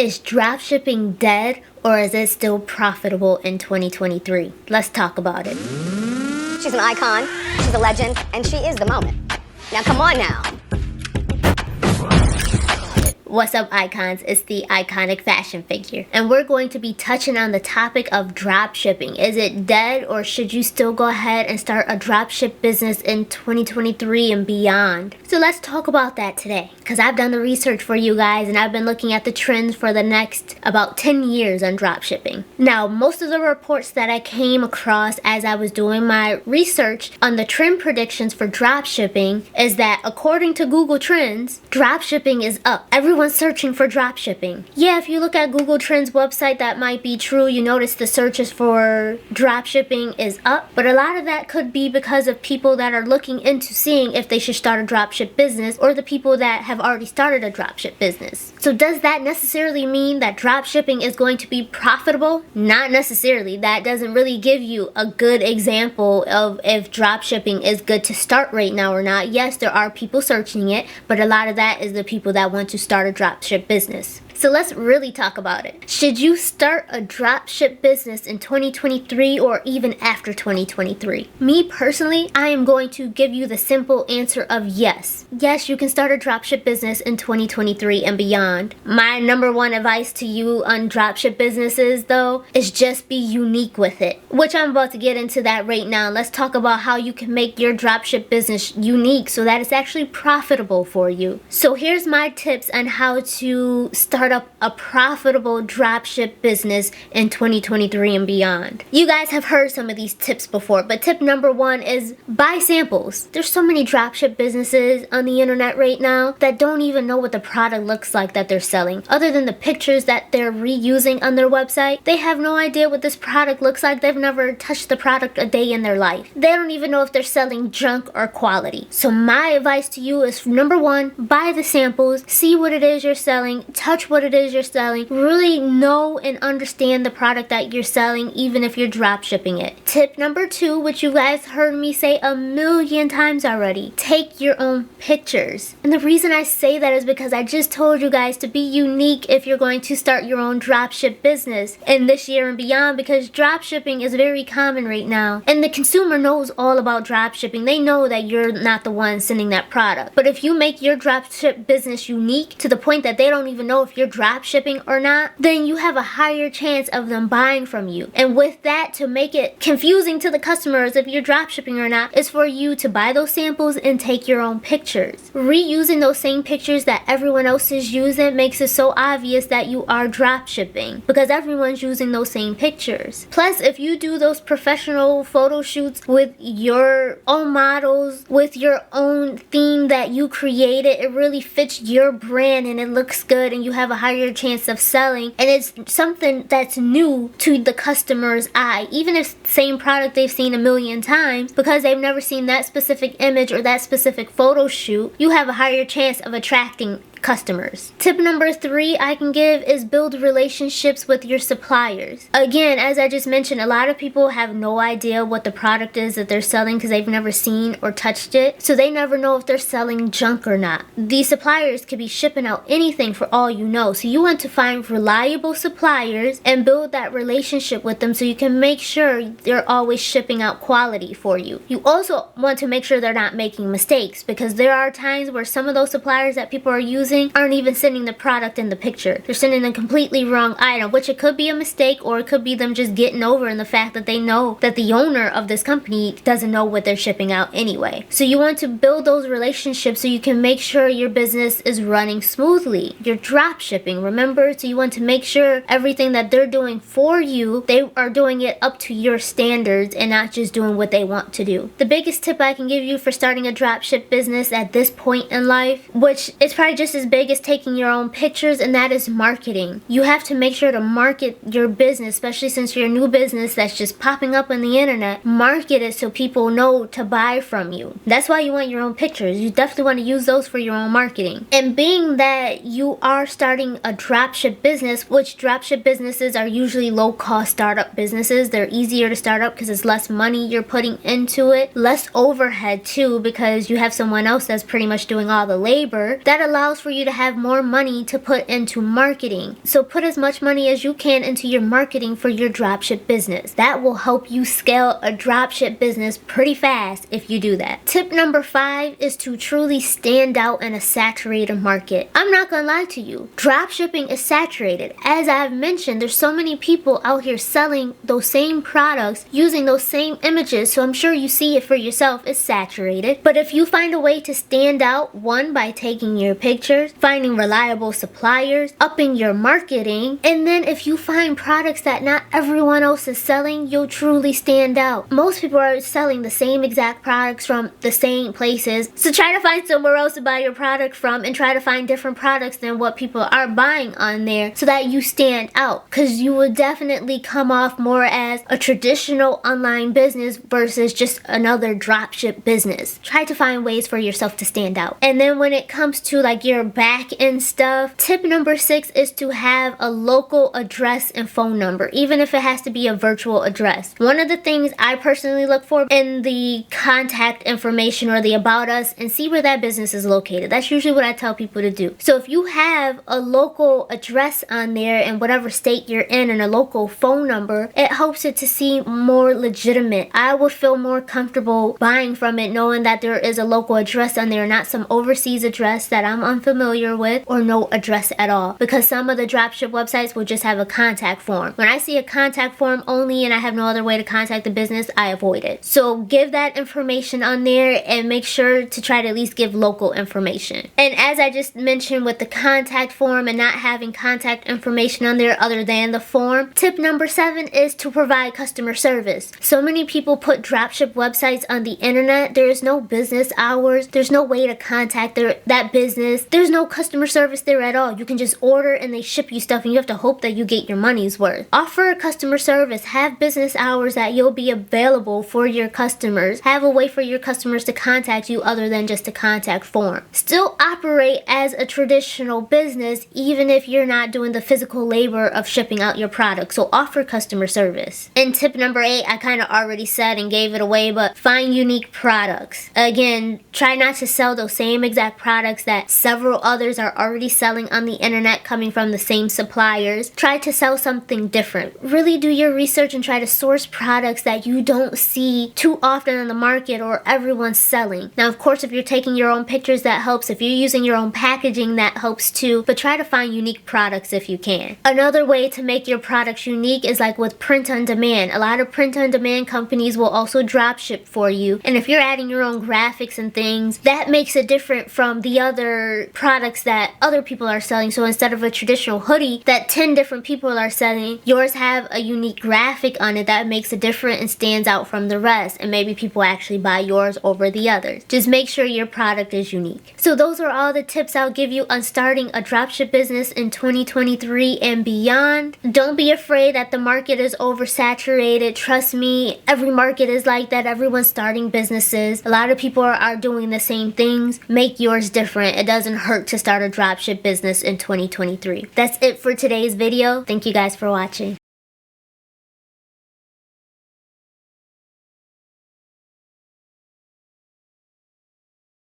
Is dropshipping dead or is it still profitable in 2023? Let's talk about it. She's an icon, she's a legend, and she is the moment. Now come on now. What's up, icons? It's the iconic fashion figure, and we're going to be touching on the topic of dropshipping. Is it dead, or should you still go ahead and start a dropship business in 2023 and beyond? So let's talk about that today, because I've done the research for you guys, and I've been looking at the trends for the next about 10 years on dropshipping. Now, most of the reports that I came across as I was doing my research on the trend predictions for dropshipping is that according to Google Trends, dropshipping is up. Everyone's searching for dropshipping. Yeah, if you look at Google Trends website, that might be true. You notice the searches for dropshipping is up, but a lot of that could be because of people that are looking into seeing if they should start a dropship business, or the people that have already started a dropship business. So does that necessarily mean that dropshipping is going to be profitable? Not necessarily. That doesn't really give you a good example of if dropshipping is good to start right now or not. Yes, there are people searching it, but a lot of that is the people that want to start a dropship business. So let's really talk about it. Should you start a dropship business in 2023 or even after 2023? Me personally, I am going to give you the simple answer of yes. Yes, you can start a dropship business in 2023 and beyond. My number one advice to you on dropship businesses though is just be unique with it, which I'm about to get into that right now. Let's talk about how you can make your dropship business unique so that it's actually profitable for you. So here's my tips on how to start up a profitable dropship business in 2023 and beyond. You guys have heard some of these tips before, but tip number one is buy samples. There's so many dropship businesses on the internet right now that don't even know what the product looks like that they're selling. Other than the pictures that they're reusing on their website, they have no idea what this product looks like. They've never touched the product a day in their life. They don't even know if they're selling junk or quality. So my advice to you is, number one, buy the samples, see what it is you're selling, touch what it is you're selling, really know and understand the product that you're selling, even if you're drop shipping it. Tip number two, which you guys heard me say a million times already, take your own pictures. And the reason I say that is because I just told you guys to be unique if you're going to start your own dropship business in this year and beyond, because drop shipping is very common right now, and the consumer knows all about drop shipping. They know that you're not the one sending that product. But if you make your dropship business unique to the point that they don't even know if you're drop shipping or not, then you have a higher chance of them buying from you. And with that, to make it confusing to the customers if you're drop shipping or not, is for you to buy those samples and take your own pictures. Reusing those same pictures that everyone else is using makes it so obvious that you are drop shipping, because everyone's using those same pictures. Plus, if you do those professional photo shoots with your own models, with your own theme that you created, it really fits your brand and it looks good, and you have a higher chance of selling, and it's something that's new to the customer's eye. Even if same product they've seen a million times, because they've never seen that specific image or that specific photo shoot, you have a higher chance of attracting customers. Tip number three I can give is build relationships with your suppliers. Again, as I just mentioned, a lot of people have no idea what the product is that they're selling because they've never seen or touched it, so they never know if they're selling junk or not. These suppliers could be shipping out anything for all you know, so you want to find reliable suppliers and build that relationship with them so you can make sure they're always shipping out quality for you. You also want to make sure they're not making mistakes, because there are times where some of those suppliers that people are using aren't even sending the product in the picture. They're sending a completely wrong item, which it could be a mistake, or it could be them just getting over in the fact that they know that the owner of this company doesn't know what they're shipping out anyway. So you want to build those relationships so you can make sure your business is running smoothly. You're drop shipping, remember? So you want to make sure everything that they're doing for you, they are doing it up to your standards and not just doing what they want to do. The biggest tip I can give you for starting a dropship business at this point in life, which is probably just as big as taking your own pictures, and that is marketing. You have to make sure to market your business, especially since you're a new business that's just popping up on the internet. Market it so people know to buy from you. That's why you want your own pictures. You definitely want to use those for your own marketing. And being that you are starting a dropship business, which dropship businesses are usually low-cost startup businesses, they're easier to start up because it's less money you're putting into it, less overhead too, because you have someone else that's pretty much doing all the labor. That allows for for you to have more money to put into marketing. So put as much money as you can into your marketing for your dropship business. That will help you scale a dropship business pretty fast if you do that. Tip number 5 is to truly stand out in a saturated market. I'm not gonna lie to you, dropshipping is saturated. As I've mentioned, there's so many people out here selling those same products using those same images, so I'm sure you see it for yourself. It's saturated. But if you find a way to stand out, one, by taking your pictures, finding reliable suppliers, upping your marketing, and then if you find products that not everyone else is selling, you'll truly stand out. Most people are selling the same exact products from the same places, so try to find somewhere else to buy your product from and try to find different products than what people are buying on there so that you stand out, because you will definitely come off more as a traditional online business versus just another dropship business. Try to find ways for yourself to stand out. And then when it comes to like your back end stuff, tip number 6 is to have a local address and phone number, even if it has to be a virtual address. One of the things I personally look for in the contact information or the about us and see where that business is located. That's usually what I tell people to do. So if you have a local address on there in whatever state you're in and a local phone number, it helps it to seem more legitimate. I would feel more comfortable buying from it knowing that there is a local address on there, not some overseas address that I'm unfamiliar with, or no address at all, because some of the dropship websites will just have a contact form. When I see a contact form only and I have no other way to contact the business, I avoid it. So give that information on there and make sure to try to at least give local information. And as I just mentioned with the contact form and not having contact information on there other than the form, tip number 7 is to provide customer service. So many people put dropship websites on the internet. There is no business hours. There's no way to contact that business. There's no customer service there at all. You can just order and they ship you stuff and you have to hope that you get your money's worth. Offer customer service. Have business hours that you'll be available for your customers. Have a way for your customers to contact you other than just a contact form. Still operate as a traditional business even if you're not doing the physical labor of shipping out your product. So offer customer service. And tip number 8, I kind of already said and gave it away, but find unique products. Again, try not to sell those same exact products that several others are already selling on the internet coming from the same suppliers. Try to sell something different. Really do your research and try to source products that you don't see too often on the market or everyone's selling. Now, of course, if you're taking your own pictures, that helps. If you're using your own packaging, that helps too. But try to find unique products if you can. Another way to make your products unique is like with print on demand. A lot of print on demand companies will also drop ship for you. And if you're adding your own graphics and things, that makes it different from the other products that other people are selling. So instead of a traditional hoodie that 10 different people are selling, yours have a unique graphic on it that makes it different and stands out from the rest. And maybe people actually buy yours over the others. Just make sure your product is unique. So those are all the tips I'll give you on starting a dropship business in 2023 and beyond. Don't be afraid that the market is oversaturated. Trust me, every market is like that. Everyone's starting businesses. A lot of people are doing the same things. Make yours different. It doesn't hurt to start a dropship business in 2023. That's it for today's video. Thank you guys for watching.